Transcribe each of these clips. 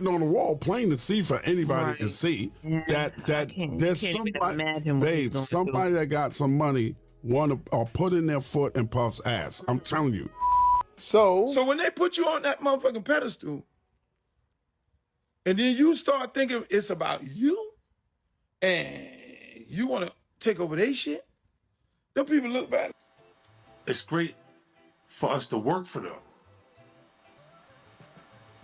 written on the wall, plain to see for anybody to see. Yeah, That there's somebody, babe, somebody that got some money want to put in their foot in Puff's ass. I'm telling you. So when they put you on that motherfucking pedestal, and then you start thinking it's about you, and you want to take over their shit, them people look back. It's great for us to work for them.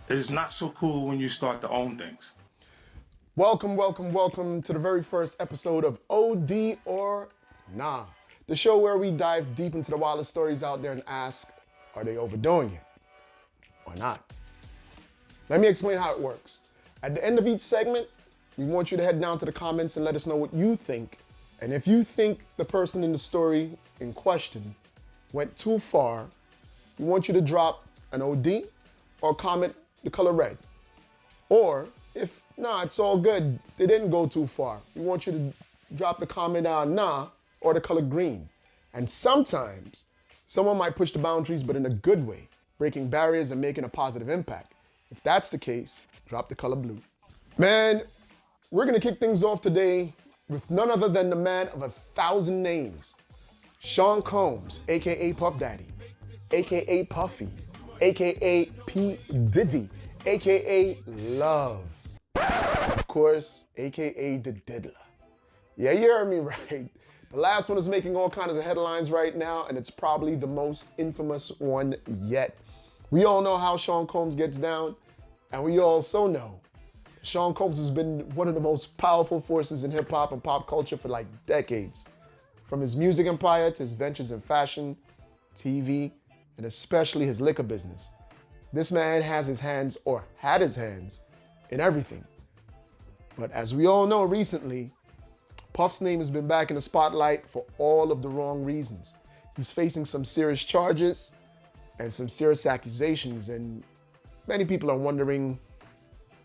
It's not so cool when you start to own things. Welcome to the very first episode of OD or Nah, the show where we dive deep into the wildest stories out there and ask, are they overdoing it or not? Let me explain how it works. At the end of each segment, we want you to head down to the comments and let us know what you think. And if you think the person in the story in question went too far, we want you to drop an OD or comment the color red. Or if, nah, it's all good, they didn't go too far, we want you to drop the comment nah or the color green. And sometimes someone might push the boundaries, but in a good way, breaking barriers and making a positive impact. If that's the case, drop the color blue. Man, we're gonna kick things off today with none other than the man of 1,000 names, Sean Combs, AKA Puff Daddy, AKA Puffy, AKA P. Diddy, AKA Love. Of course, AKA the Diddler. Yeah, you heard me right. The last one is making all kinds of headlines right now, and it's probably the most infamous one yet. We all know how Sean Combs gets down, and we also know Sean Combs has been one of the most powerful forces in hip hop and pop culture for like decades. From his music empire to his ventures in fashion, TV, and especially his liquor business. This man has his hands, or had his hands, in everything. But as we all know recently, Puff's name has been back in the spotlight for all of the wrong reasons. He's facing some serious charges and some serious accusations, and many people are wondering,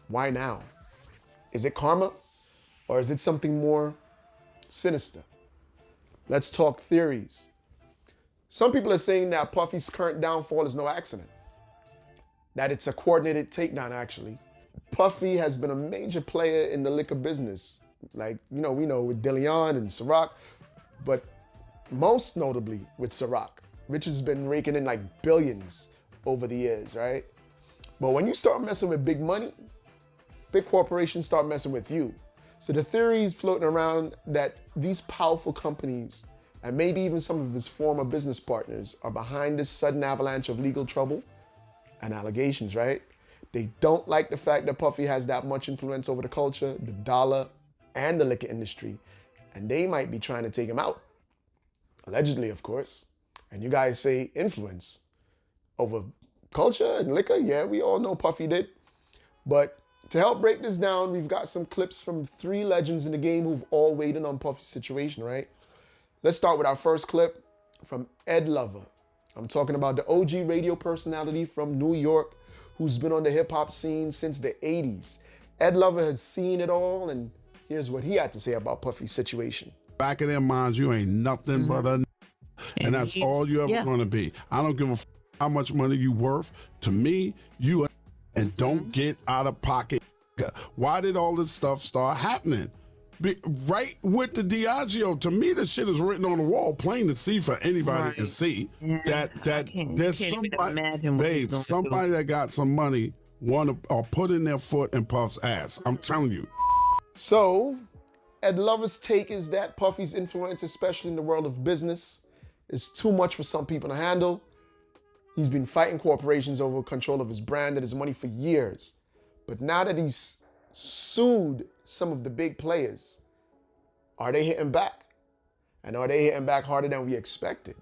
why now? Is it karma, or is it something more sinister? Let's talk theories. Some people are saying that Puffy's current downfall is no accident, that it's a coordinated takedown actually. Puffy has been a major player in the liquor business, like, we know with Dillion and Ciroc, but most notably with Ciroc, which has been raking in like billions over the years, right? But when you start messing with big money, big corporations start messing with you. So the theory is floating around that these powerful companies, and maybe even some of his former business partners, are behind this sudden avalanche of legal trouble and allegations, right? They don't like the fact that Puffy has that much influence over the culture, the dollar, and the liquor industry, and they might be trying to take him out. Allegedly, of course. And you guys say influence over culture and liquor? Yeah, we all know Puffy did. But to help break this down, we've got some clips from 3 legends in the game who've all weighed in on Puffy's situation, right? Let's start with our first clip from Ed Lover. I'm talking about the OG radio personality from New York who's been on the hip hop scene since the 80s. Ed Lover has seen it all, and here's what he had to say about Puffy's situation. Back in their minds, you ain't nothing but a and that's all you ever gonna be. I don't give a how much money you worth. To me, you and don't get out of pocket. Why did all this stuff start happening? Right with the Diageo, to me, the shit is written on the wall, plain to see for anybody to see. That there's somebody, babe, somebody that got some money want to put in their foot in Puff's ass. I'm telling you. So, Ed Lover's take is that Puffy's influence, especially in the world of business, is too much for some people to handle. He's been fighting corporations over control of his brand and his money for years. But now that he's sued some of the big players, are they hitting back? And are they hitting back harder than we expected?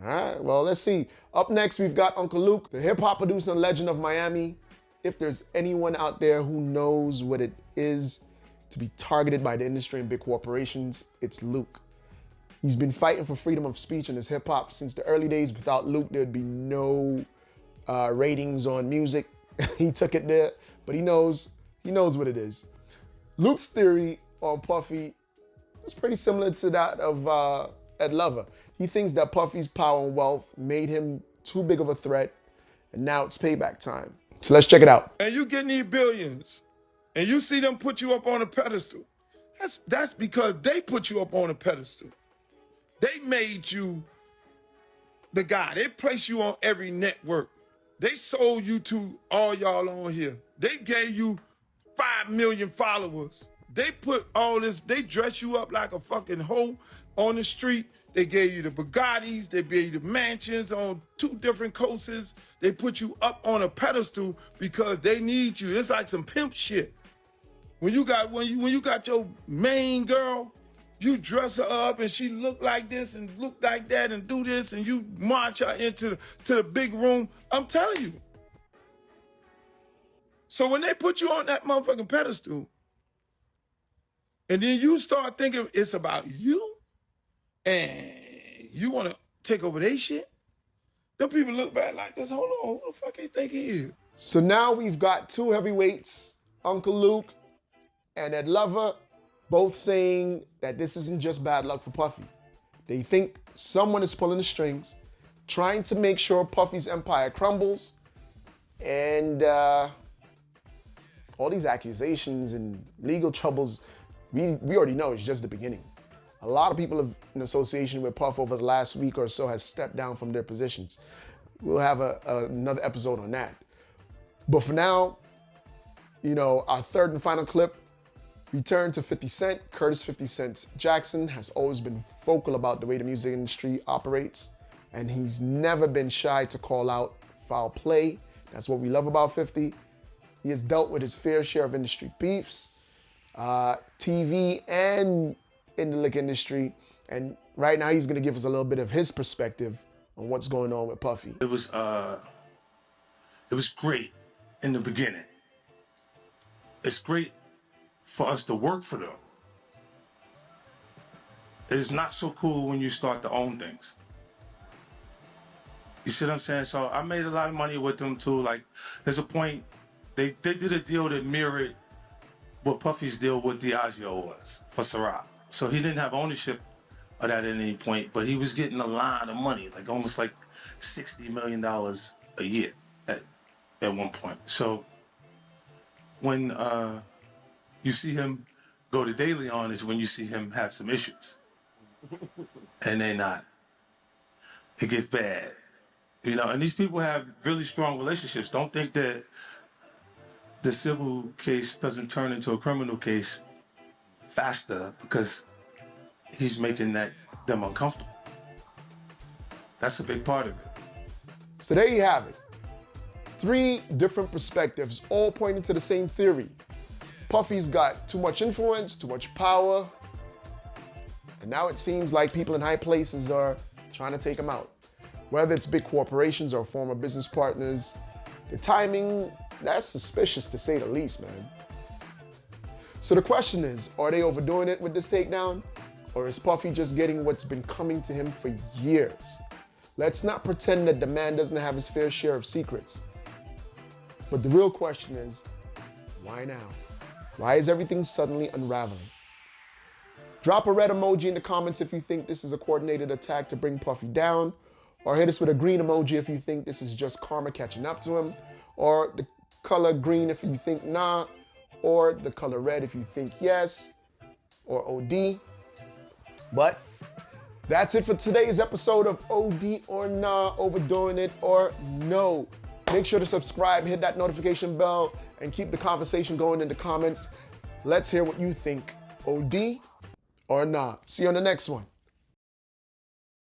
All right, well, let's see. Up next, we've got Uncle Luke, the hip-hop producer and legend of Miami. If there's anyone out there who knows what it is to be targeted by the industry and big corporations, it's Luke. He's been fighting for freedom of speech in his hip-hop since the early days. Without Luke, there'd be no ratings on music. He took it there, but he knows what it is. Luke's theory on Puffy is pretty similar to that of Ed Lover. He thinks that Puffy's power and wealth made him too big of a threat, and now it's payback time. So let's check it out. And you getting these billions, and you see them put you up on a pedestal. That's because they put you up on a pedestal. They made you the guy. They placed you on every network. They sold you to all y'all on here. They gave you 5 million followers. They put all this, they dress you up like a fucking hoe on the street. They gave you the Bugattis. They gave you the mansions on 2 different coasts. They put you up on a pedestal because they need you. It's like some pimp shit. When you got your main girl, you dress her up and she look like this and look like that and do this and you march her into the big room. I'm telling you. So when they put you on that motherfucking pedestal, and then you start thinking it's about you, and you want to take over their shit, them people look back like this. Hold on, who the fuck you think he is? So now we've got 2 heavyweights, Uncle Luke and Ed Lover, both saying that this isn't just bad luck for Puffy. They think someone is pulling the strings, trying to make sure Puffy's empire crumbles, and all these accusations and legal troubles, we already know it's just the beginning. A lot of people in association with Puff over the last week or so has stepped down from their positions. We'll have another episode on that. But for now, you know, our third and final clip, return to 50 Cent. Curtis 50 Cent Jackson has always been vocal about the way the music industry operates, and he's never been shy to call out foul play. That's what we love about 50. He has dealt with his fair share of industry beefs, TV and in the liquor industry, and right now he's gonna give us a little bit of his perspective on what's going on with Puffy. It was great in the beginning. It's great for us to work for them. It's not so cool when you start to own things. You see what I'm saying? So I made a lot of money with them too. Like, there's a point, they did a deal that mirrored what Puffy's deal with Diageo was for Ciroc. So he didn't have ownership of that at any point, but he was getting a lot of money, like almost like $60 million a year at one point. So when you see him go to Daily On is when you see him have some issues. And they not. It gets bad. You know, and these people have really strong relationships. Don't think that the civil case doesn't turn into a criminal case faster because he's making them uncomfortable. That's a big part of it. So there you have it. 3 different perspectives, all pointing to the same theory. Puffy's got too much influence, too much power, and now it seems like people in high places are trying to take him out. Whether it's big corporations or former business partners, the timing, that's suspicious to say the least, man. So the question is, are they overdoing it with this takedown? Or is Puffy just getting what's been coming to him for years? Let's not pretend that the man doesn't have his fair share of secrets. But the real question is, why now? Why is everything suddenly unraveling? Drop a red emoji in the comments if you think this is a coordinated attack to bring Puffy down, or hit us with a green emoji if you think this is just karma catching up to him, or the color green if you think nah, or the color red if you think yes, or OD. But that's it for today's episode of OD or Nah, Overdoing It or No. Make sure to subscribe, hit that notification bell, and keep the conversation going in the comments. Let's hear what you think. OD or Nah. See you on the next one.